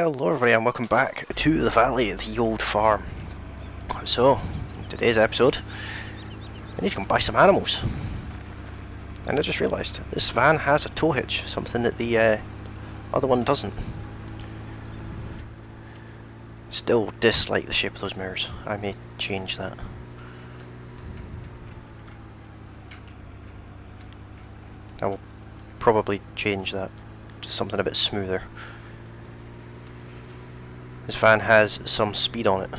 Hello everybody and welcome back to the Valley of the Old Farm. So, today's episode, I need to go and buy some animals. And I just realised, this van has a tow hitch, something that the other one doesn't. Still dislike the shape of those mirrors. I may change that. I will probably change that to something a bit smoother. This van has some speed on it.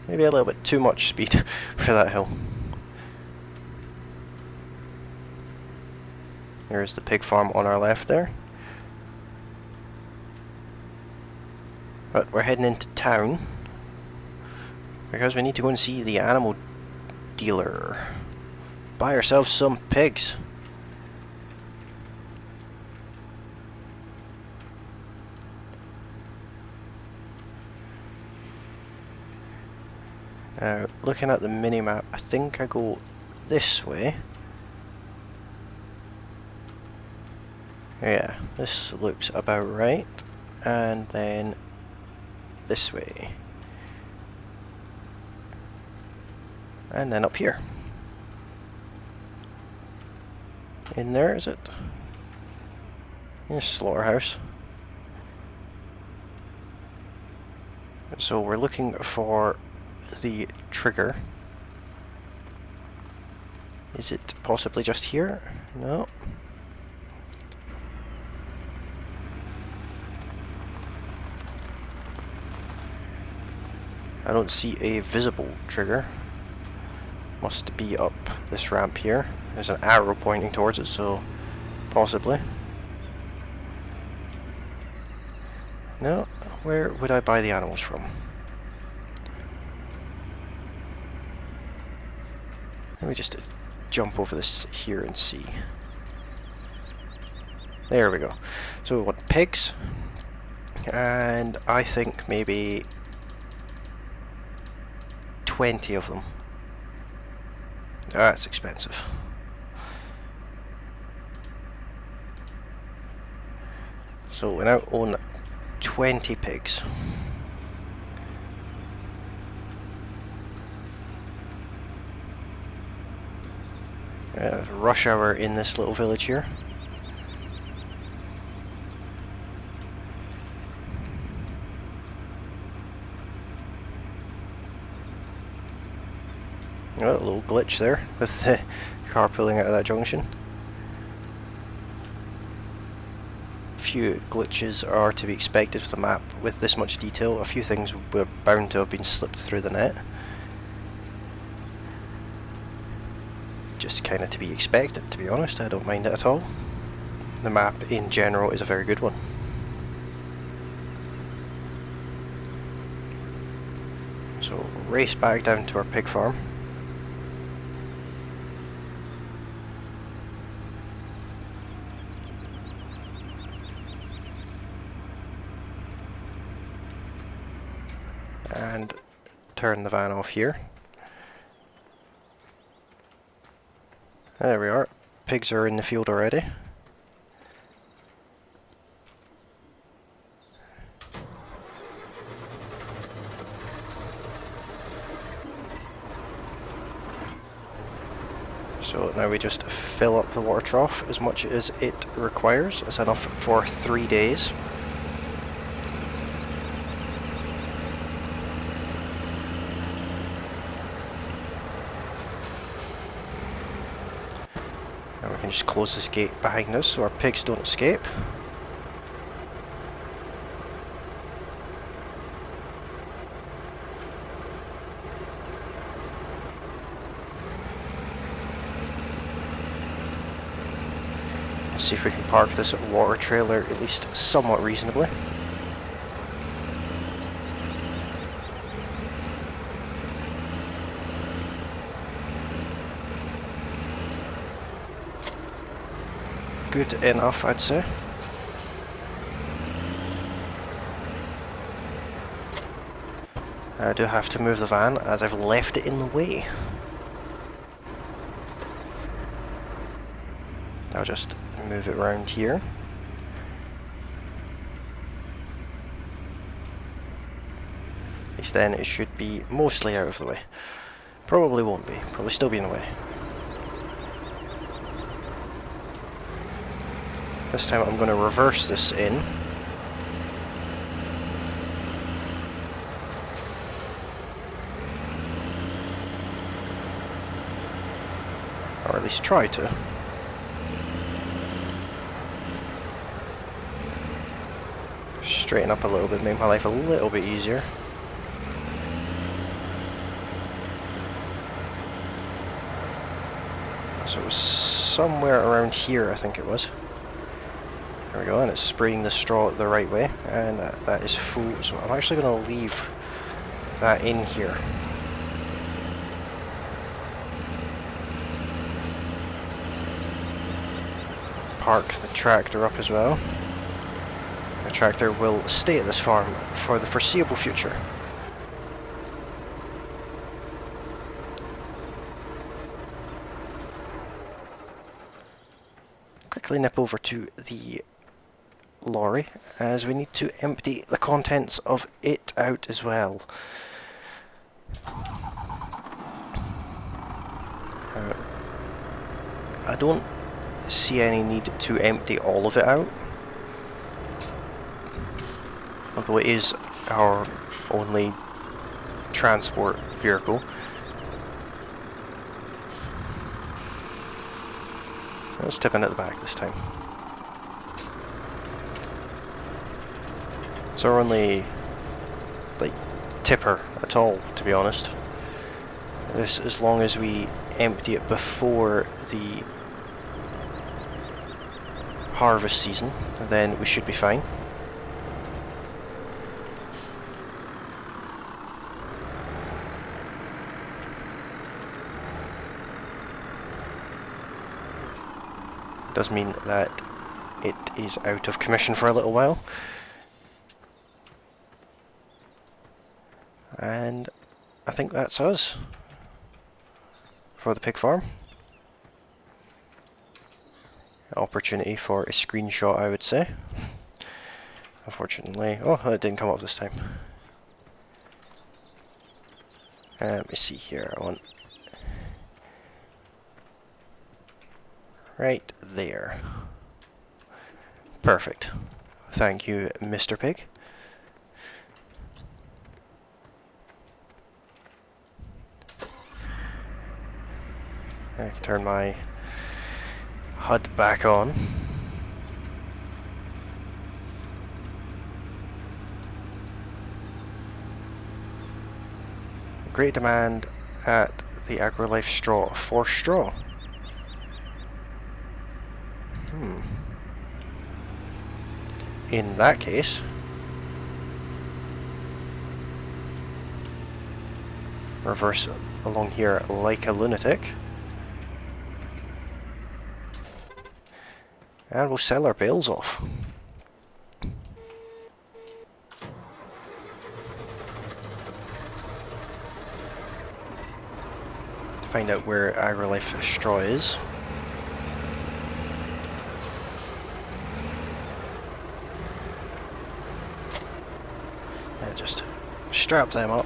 Maybe a little bit too much speed for that hill. There's the pig farm on our left there. But we're heading into town because we need to go and see the animal dealer. Buy ourselves some pigs. Now, looking at the mini-map, I think I go this way. Yeah, this looks about right. And then this way. And then up here. In there, is it? Here's slaughterhouse. So we're looking for the trigger. Is it possibly just here? No. I don't see a visible trigger. Must be up this ramp here. There's an arrow pointing towards it, so possibly. No, where would I buy the animals from? Let me just jump over this here and see. There we go. So we want pigs, and I think maybe 20 of them. That's expensive. So we now own 20 pigs. Rush hour in this little village here. Oh, a little glitch there with the car pulling out of that junction. A few glitches are to be expected with the map with this much detail. A few things were bound to have been slipped through the net. Just kind of to be expected, to be honest. I don't mind it at all. The map in general is a very good one. So race back down to our pig farm. And turn the van off here. There we are. Pigs are in the field already. So now we just fill up the water trough as much as it requires. It's enough for 3 days. And we can just close this gate behind us so our pigs don't escape. Let's see if we can park this water trailer at least somewhat reasonably. Good enough, I'd say. I do have to move the van as I've left it in the way. I'll just move it around here. least then it should be mostly out of the way. Probably won't be, probably still be in the way. This time I'm going to reverse this in. Or at least try to. Straighten up a little bit, make my life a little bit easier. So it was somewhere around here, I think it was. There we go, and it's spraying the straw the right way, and that is full, so I'm actually going to leave that in here. Park the tractor up as well. The tractor will stay at this farm for the foreseeable future. Quickly nip over to the lorry, as we need to empty the contents of it out as well. I don't see any need to empty all of it out, although it is our only transport vehicle. Let's tip in at the back this time. It's our only, like, tipper at all, to be honest. As long as we empty it before the harvest season, then we should be fine. Does mean that it is out of commission for a little while. And I think that's us for the pig farm. Opportunity for a screenshot, I would say. Unfortunately, oh, it didn't come up this time. Let me see here. I want right there. Perfect. Thank you, Mr. Pig. I can turn my HUD back on. Great demand at the AgriLife straw for straw. In that case, reverse along here like a lunatic, and we'll sell our bales off. Find out where AgriLife straw is. And just strap them up.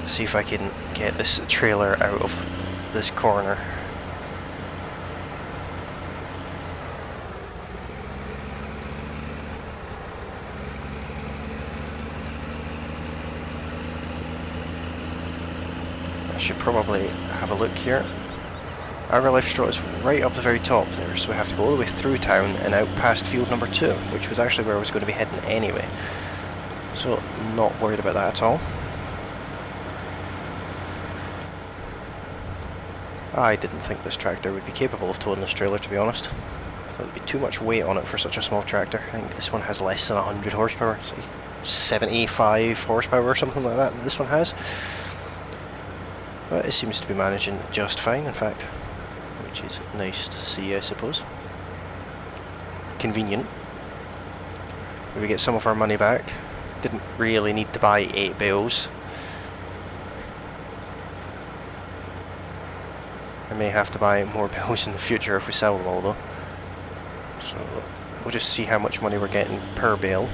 See if I can get this trailer out of this corner. I should probably have a look here. AgriLife straw is right up the very top there, so we have to go all the way through town and out past field number 2, which was actually where I was going to be heading anyway. So, not worried about that at all. I didn't think this tractor would be capable of towing this trailer, to be honest. I thought there'd be too much weight on it for such a small tractor. I think this one has less than 100 horsepower, so 75 horsepower or something like that this one has. But it seems to be managing just fine, in fact, which is nice to see, I suppose. Convenient. We get some of our money back. Didn't really need to buy 8 bales. I may have to buy more bales in the future if we sell them all though. So we'll just see how much money we're getting per bale.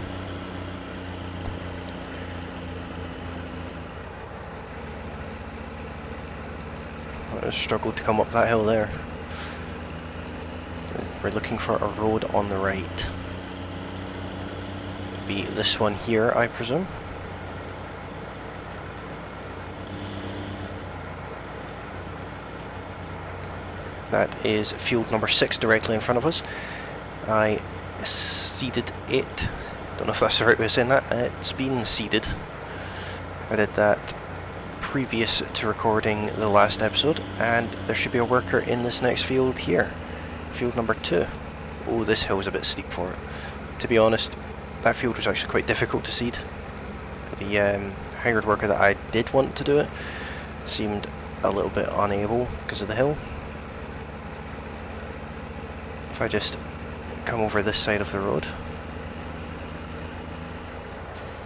I struggled to come up that hill there. We're looking for a road on the right. Be this one here, I presume. That is field number 6 directly in front of us. I seeded it. Don't know if that's the right way of saying that. It's been seeded. I did that previous to recording the last episode, and there should be a worker in this next field here. Field number 2. Oh, this hill is a bit steep for it. To be honest, that field was actually quite difficult to seed. The hired worker that I did want to do it seemed a little bit unable because of the hill. If I just come over this side of the road,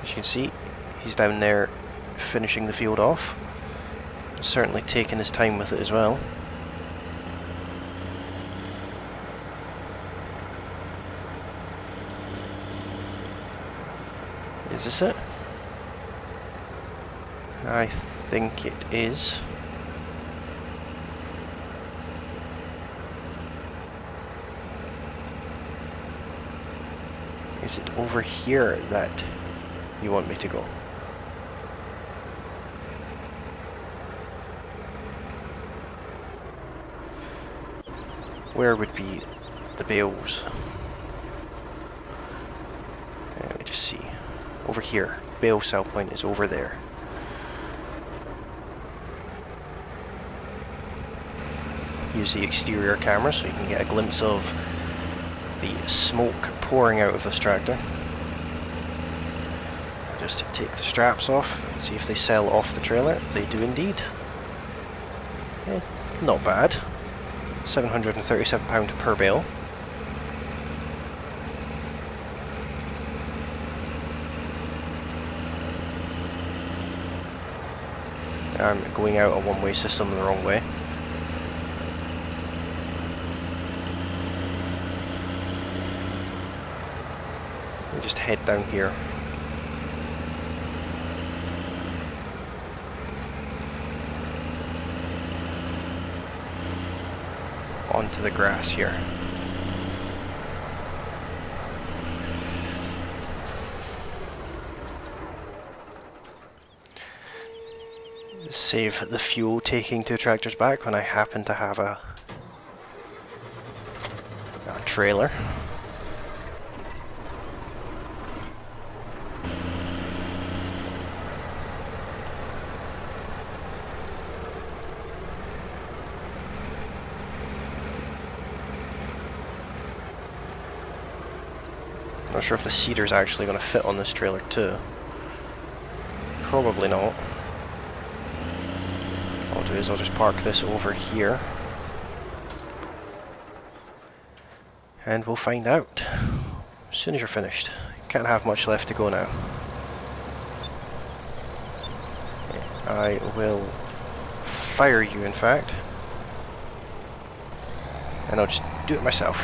as you can see, he's down there finishing the field off. Certainly taking his time with it as well. Is this it? I think it is. Is it over here that you want me to go? Where would be the bales? Let me just see. Over here. Bale sell point is over there. Use the exterior camera so you can get a glimpse of the smoke pouring out of this tractor. Just take the straps off and see if they sell off the trailer. They do indeed. Not bad. £737 per bale. I'm going out a one-way system the wrong way. We just head down here. Onto the grass here. Save the fuel taking 2 tractors back when I happen to have a trailer. Not sure if the seeder's actually going to fit on this trailer too. Probably not. What I'll do is I'll just park this over here. And we'll find out as soon as you're finished. Can't have much left to go now. I will fire you, in fact. And I'll just do it myself.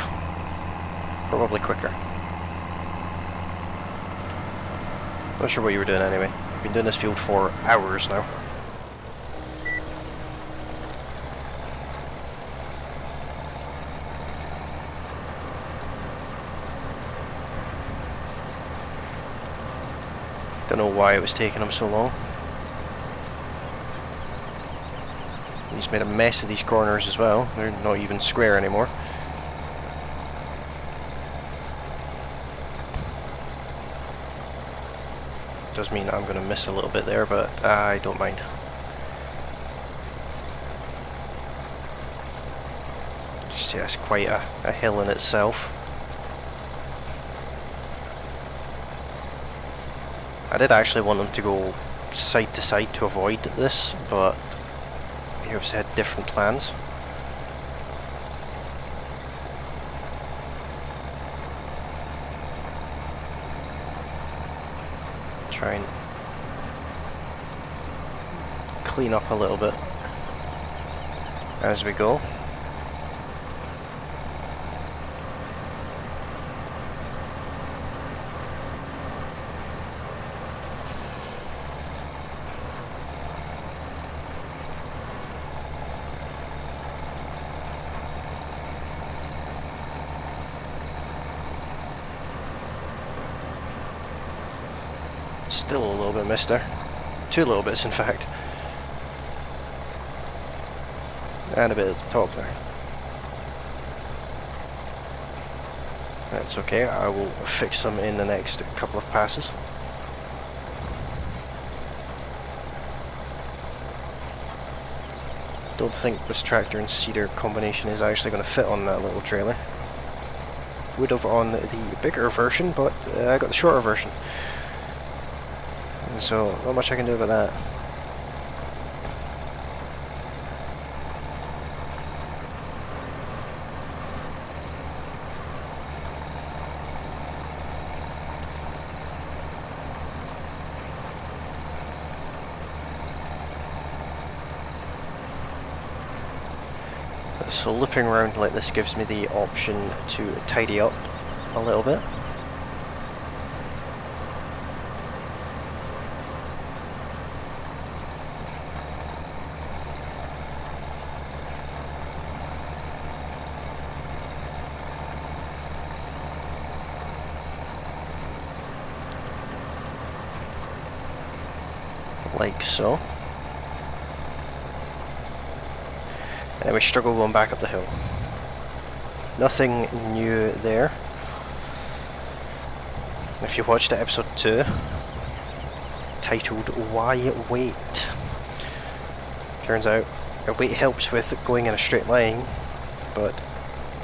Probably quicker. Not sure what you were doing anyway. I've been doing this field for hours now. Don't know why it was taking him so long. He's made a mess of these corners as well. They're not even square anymore. Does mean I'm going to miss a little bit there, but I don't mind. Just, yeah, it's quite a hill in itself. I did actually want them to go side to side to avoid this, but he obviously had different plans. Try and clean up a little bit as we go. Still a little bit missed there. 2 little bits in fact. And a bit at the top there. That's okay, I will fix them in the next couple of passes. Don't think this tractor and seeder combination is actually going to fit on that little trailer. Would have on the bigger version, but I got the shorter version. And so, not much I can do about that. So looping around like this gives me the option to tidy up a little bit. Like so. And we struggle going back up the hill. Nothing new there. If you watched episode 2, titled Why Wait? Turns out a wait helps with going in a straight line, but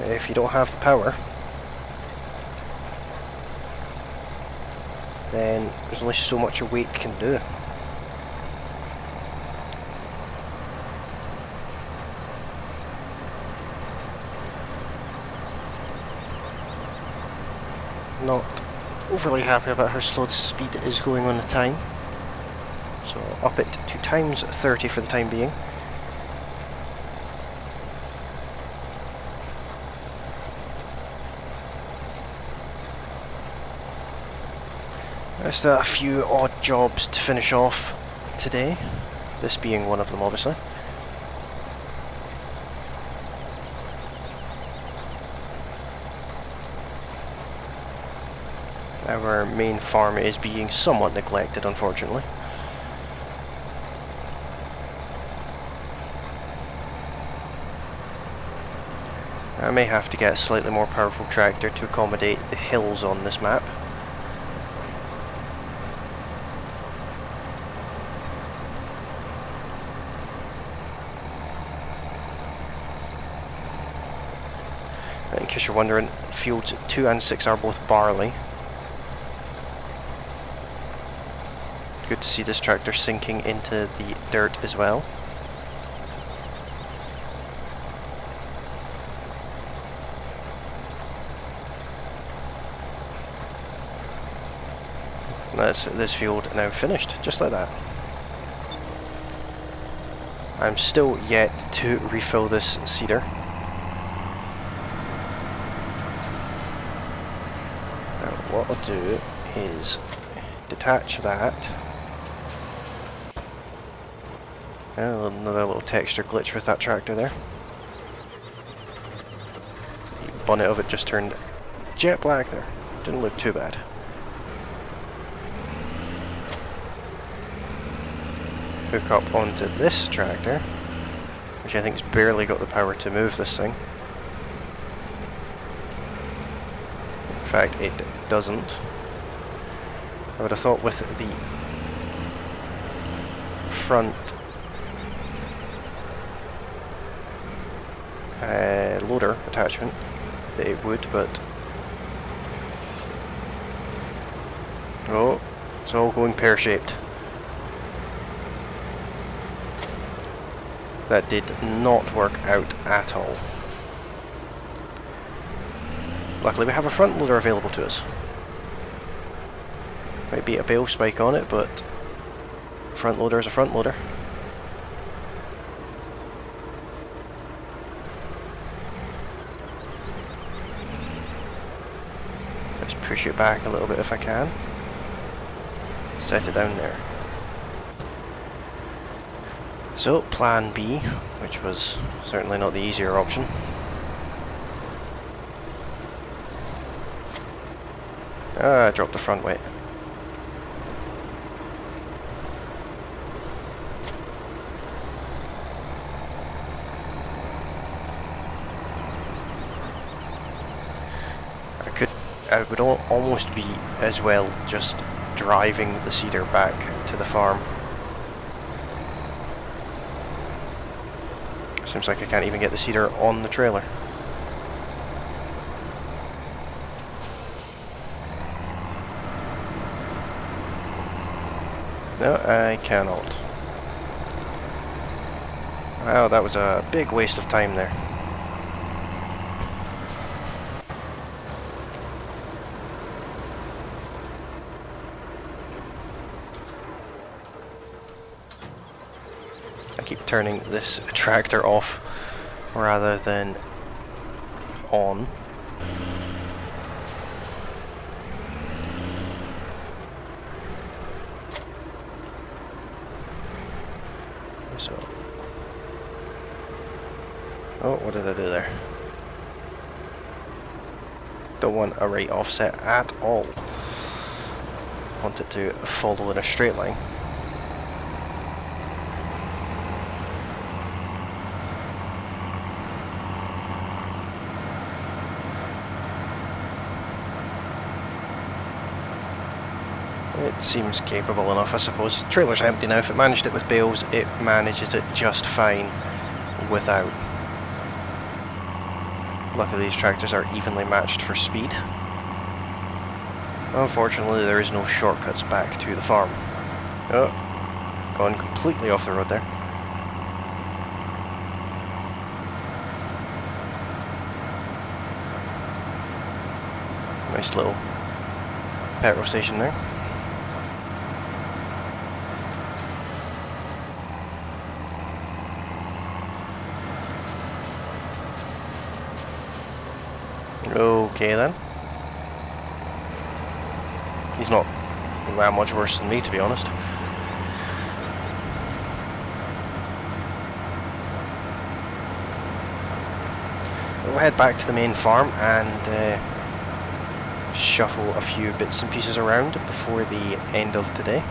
if you don't have the power, then there's only so much a wait can do. Not overly happy about how slow the speed is going on the time, so up it to times 30 for the time being. Just a few odd jobs to finish off today, this being one of them obviously. Our main farm is being somewhat neglected, unfortunately. I may have to get a slightly more powerful tractor to accommodate the hills on this map. In case you're wondering, fields 2 and 6 are both barley. Good to see this tractor sinking into the dirt as well. That's this field now finished, just like that. I'm still yet to refill this seeder. Now what I'll do is detach that. Another little texture glitch with that tractor there. The bonnet of it just turned jet black there. Didn't look too bad. Hook up onto this tractor, which I think's barely got the power to move this thing. In fact, it doesn't. I would have thought with the front loader attachment that it would, but oh, it's all going pear-shaped. That did not work out at all. Luckily we have a front loader available to us. Might be a bale spike on it, but front loader is a front loader. Let's push it back a little bit if I can. Set it down there. So, plan B, which was certainly not the easier option. I dropped the front weight. I would almost be as well just driving the seeder back to the farm. Seems like I can't even get the seeder on the trailer. No, I cannot. Wow, that was a big waste of time there. I keep turning this tractor off rather than on. So, oh, what did I do there? Don't want a right offset at all. Want it to follow in a straight line. It seems capable enough, I suppose. Trailer's empty now. If it managed it with bales, it manages it just fine without. Luckily these tractors are evenly matched for speed. Unfortunately there is no shortcuts back to the farm. Oh, gone completely off the road there. Nice little petrol station there. Okay then. He's not that much worse than me, to be honest. We'll head back to the main farm and shuffle a few bits and pieces around before the end of today.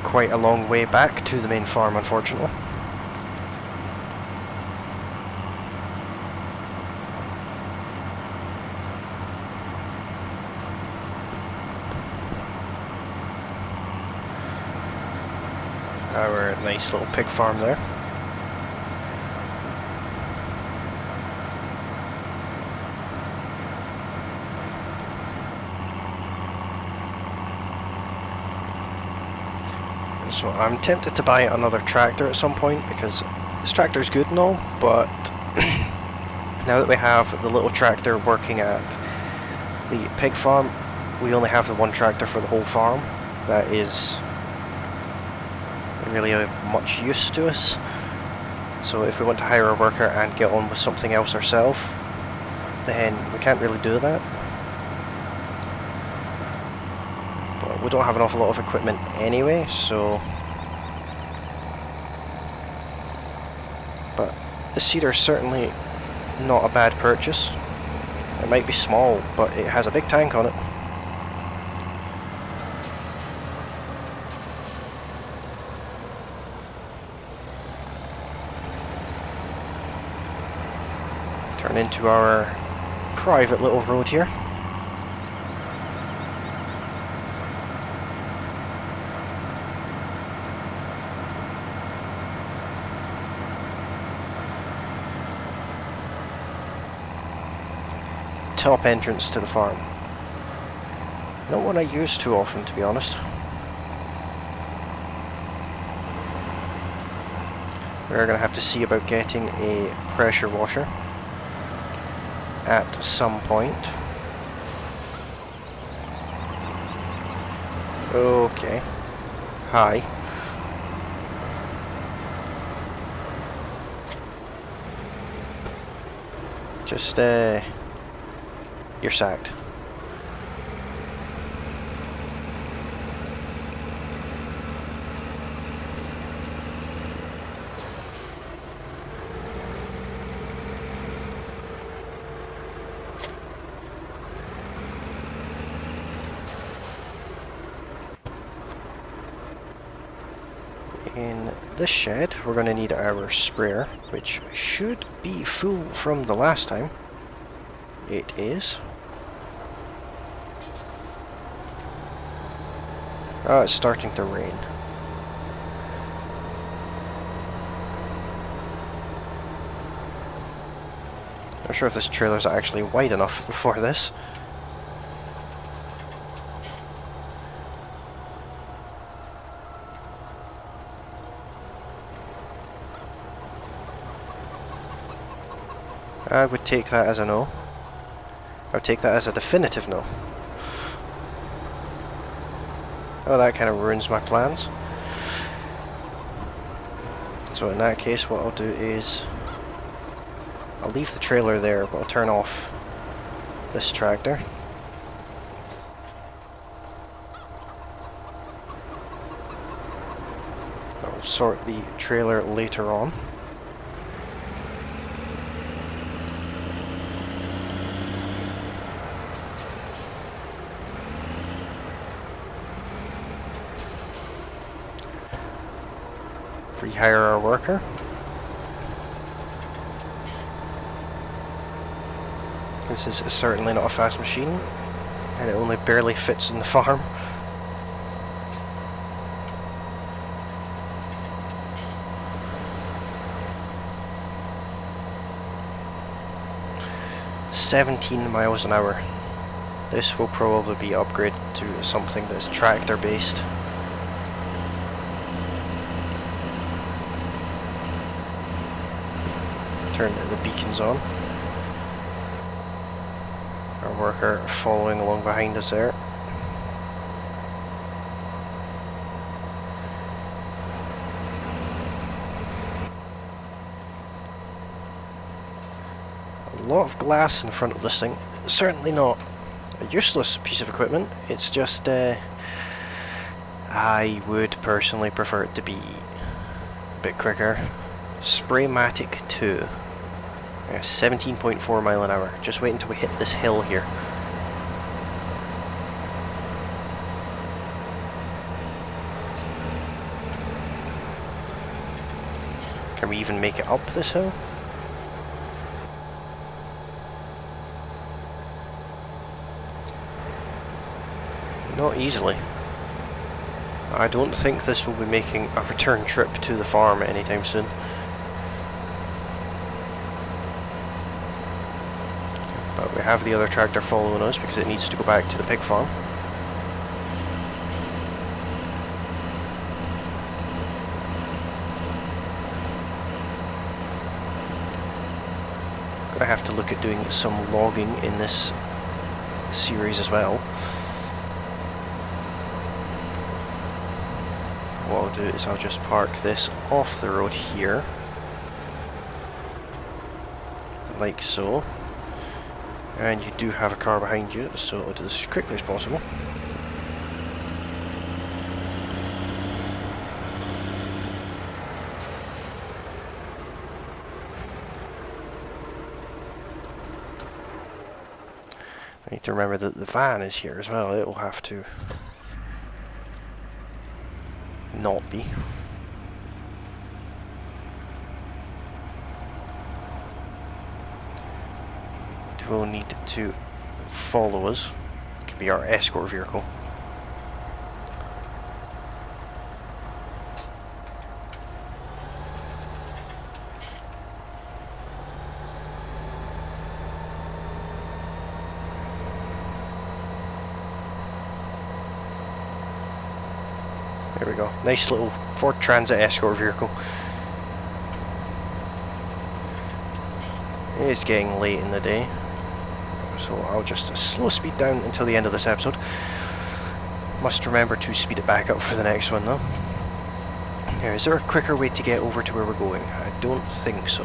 Quite a long way back to the main farm, unfortunately. Our nice little pig farm there. So I'm tempted to buy another tractor at some point because this tractor is good and all, but now that we have the little tractor working at the pig farm, we only have the one tractor for the whole farm. That is really of much use to us. So if we want to hire a worker and get on with something else ourselves, then we can't really do that. But we don't have an awful lot of equipment anyway, so... But the seeder is certainly not a bad purchase. It might be small, but it has a big tank on it. Turn into our private little road here. Top entrance to the farm. Not one I use too often, to be honest. We're going to have to see about getting a pressure washer at some point. Okay. Hi. Just, you're sacked. In this shed, we're going to need our sprayer, which should be full from the last time. It is. Oh, it's starting to rain. Not sure if this trailer's actually wide enough for this. I would take that as a no. I would take that as a definitive no. Oh, that kind of ruins my plans. So in that case, what I'll do is I'll leave the trailer there, but I'll turn off this tractor. I'll sort the trailer later on. Rehire our worker. This is certainly not a fast machine, and it only barely fits in the farm. "17 miles an hour. This will probably be upgraded to something that's tractor based. Turn the beacons on. Our worker following along behind us there. A lot of glass in front of this thing. Certainly not a useless piece of equipment. It's just I would personally prefer it to be a bit quicker. Spraymatic 2. 17.4 mile an hour. Just wait until we hit this hill here. Can we even make it up this hill? Not easily. I don't think this will be making a return trip to the farm anytime soon. But we have the other tractor following us because it needs to go back to the pig farm. Gonna have to look at doing some logging in this series as well. What I'll do is I'll just park this off the road here, like so. And you do have a car behind you, so I'll do this as quickly as possible. I need to remember that the van is here as well. It will have to not be. Will need to follow us. It could be our escort vehicle. There we go. Nice little Ford Transit escort vehicle. It is getting late in the day, so I'll just slow speed down until the end of this episode. Must remember to speed it back up for the next one though. Now, is there a quicker way to get over to where we're going? I don't think so.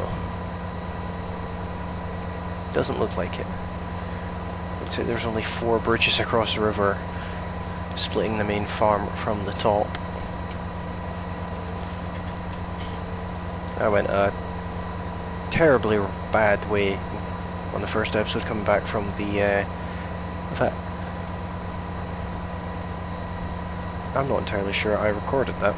Doesn't look like it. Looks like there's only 4 bridges across the river, splitting the main farm from the top. I went a terribly bad way on the first episode coming back from the in fact, I'm not entirely sure I recorded that.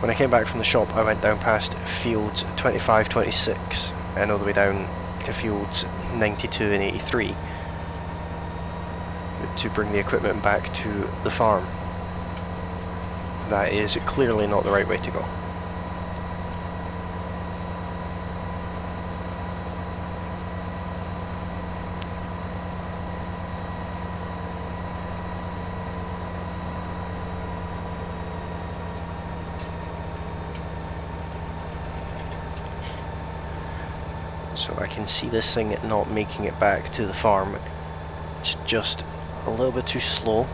When I came back from the shop, I went down past fields 25, 26 and all the way down to fields 92 and 83 to bring the equipment back to the farm. That is clearly not the right way to go. So I can see this thing not making it back to the farm. It's just a little bit too slow.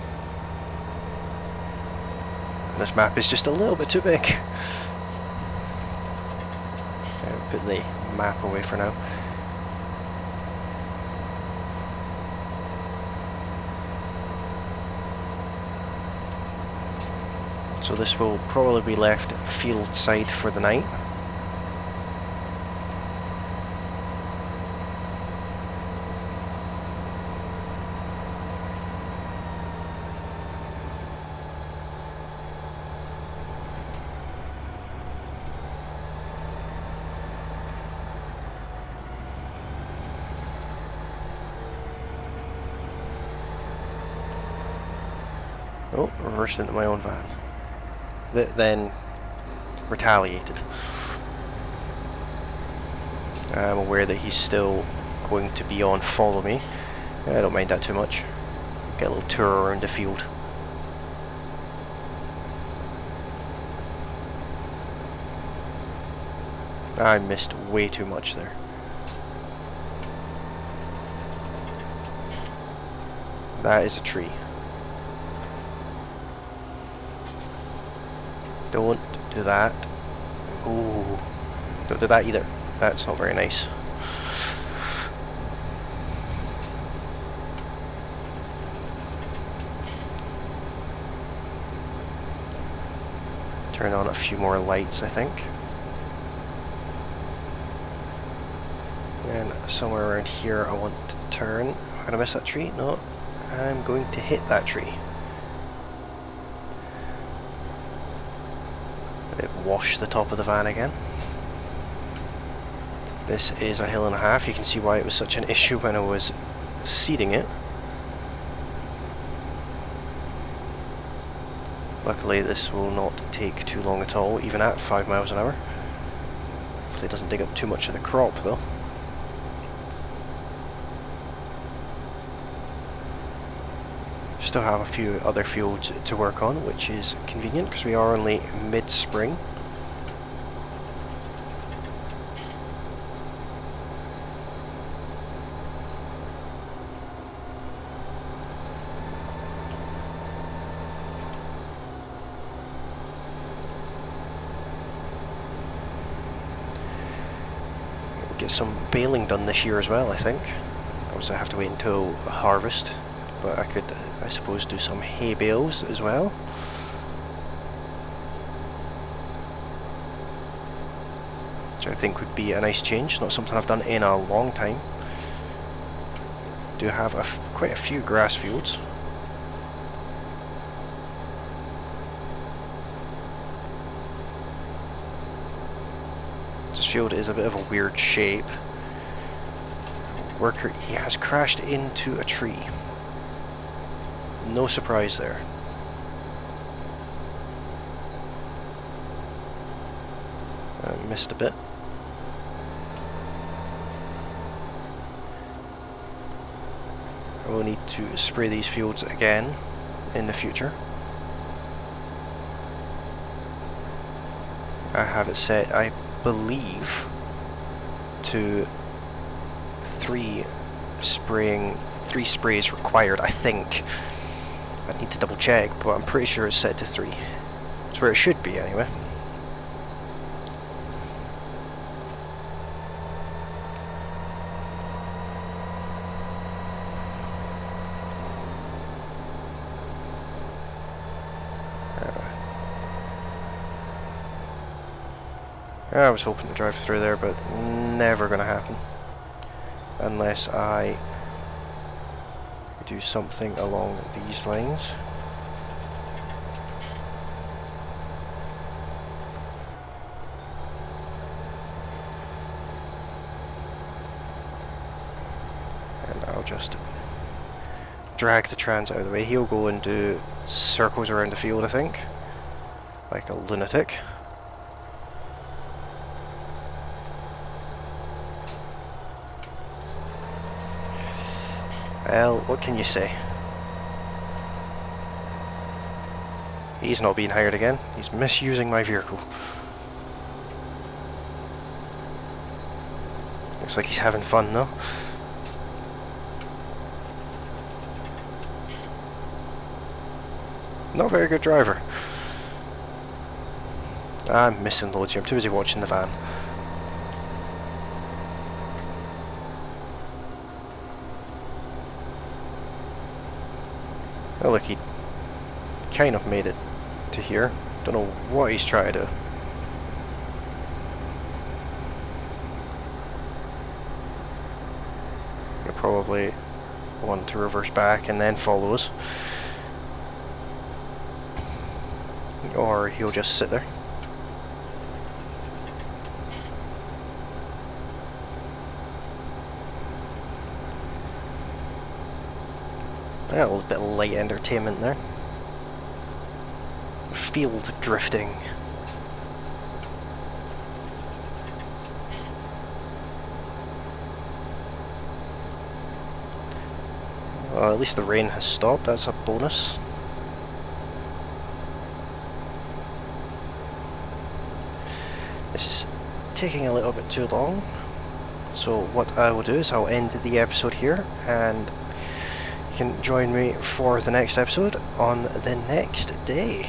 This map is just a little bit too big. I'll put the map away for now. So this will probably be left field side for the night. Oh, reversed into my own van. Then retaliated. I'm aware that he's still going to be on follow me. I don't mind that too much. Get a little tour around the field. I missed way too much there. That is a tree. Don't do that. Ooh. Don't do that either. That's not very nice. Turn on a few more lights, I think. And somewhere around here I want to turn. Am I gonna miss that tree? No. I'm going to hit that tree. It washed the top of the van again. This is a hill and a half. You can see why it was such an issue when I was seeding it. Luckily this will not take too long at all, even at 5 miles an hour. Hopefully it doesn't dig up too much of the crop though. Still have a few other fields to work on, which is convenient because we are only mid-spring. We'll get some baling done this year as well, I think. Obviously I have to wait until harvest, but I could, I suppose, do some hay bales as well. Which I think would be a nice change, not something I've done in a long time. Do have quite a few grass fields. This field is a bit of a weird shape. Worker E has crashed into a tree. No surprise there. I missed a bit. I will need to spray these fields again in the future. I have it set, I believe, to 3 sprays required, I think. I need to double check, but I'm pretty sure it's set to 3. It's where it should be anyway. I was hoping to drive through there, but never gonna happen. Unless I do something along these lines. drag the trans out of the way. He'll go and do circles around the field, I think, like a lunatic. Well, what can you say? He's not being hired again. He's misusing my vehicle. Looks like he's having fun though. Not a very good driver. I'm missing loads here. I'm too busy watching the van. Oh look, he kind of made it to here. Don't know what he's trying to do. He'll probably want to reverse back and then follow us. Or he'll just sit there. Yeah, a little bit of light entertainment there. Field drifting. Well, at least the rain has stopped, that's a bonus. This is taking a little bit too long, so what I will do is I'll end the episode here, and you can join me for the next episode on the next day.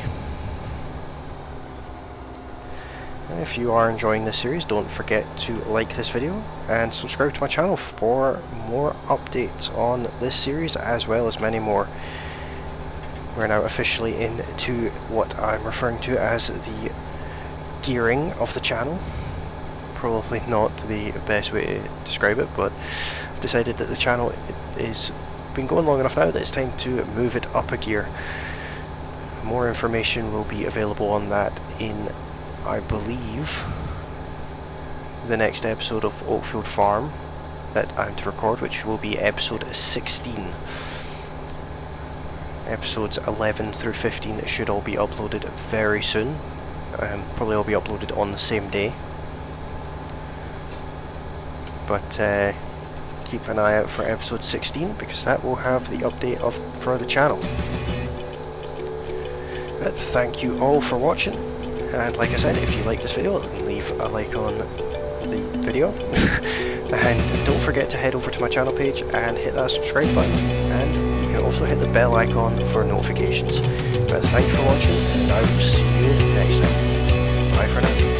And if you are enjoying this series, don't forget to like this video and subscribe to my channel for more updates on this series as well as many more. We're now officially into what I'm referring to as the gearing of the channel. Probably not the best way to describe it, but I've decided that the channel is been going long enough now that it's time to move it up a gear. More information will be available on that in, I believe, the next episode of Oakfield Farm that I'm to record, which will be episode 16. Episodes 11 through 15 should all be uploaded very soon. Probably all be uploaded on the same day. But keep an eye out for episode 16 because that will have the update for the channel. But thank you all for watching, and like I said, if you like this video, leave a like on the video. And don't forget to head over to my channel page and hit that subscribe button, and you can also hit the bell icon for notifications. But thank you for watching, and I will see you next time. Bye for now.